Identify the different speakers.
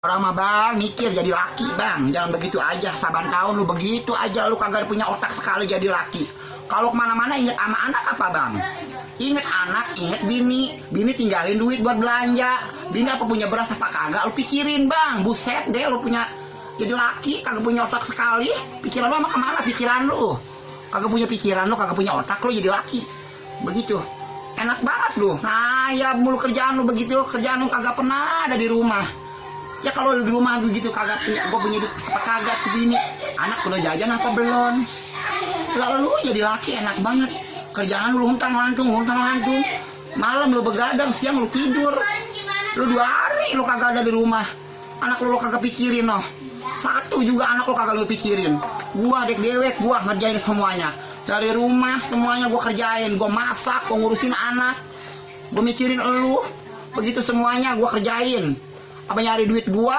Speaker 1: Orang mah bang, mikir jadi laki bang. Jangan begitu aja, saban tahun lu begitu aja. Lu kagak punya otak sekali jadi laki. Kalau kemana-mana inget sama anak apa bang? Inget anak, inget bini. Bini tinggalin duit buat belanja. Bini apa punya beras apa kagak, lu pikirin bang. Buset deh, lu punya jadi laki kagak punya otak sekali. Pikiran lu emang kemana pikiran lu? Kagak punya pikiran lu, kagak punya otak, lu jadi laki. Begitu. Enak banget lu. Ngayap mulu kerjaan lu begitu. Kerjaan lu kagak pernah ada di rumah. Ya kalau di rumah begitu kagak punya, gue punya duit apa kagak tuh bini. Anak udah jajan apa belum? Lalu jadi laki enak banget. Kerjaan lu luntang lantung. Malam lu begadang, siang lu tidur. Lu 2 hari lu kagak ada di rumah. Anak lu kagak pikirin noh. Satu juga anak lu kagak lu pikirin. Gua dek dewek, gua ngerjain semuanya. Dari rumah semuanya gua kerjain. Gua masak, gua ngurusin anak. Gua mikirin elu. Begitu semuanya gua kerjain. Apa nyari duit gua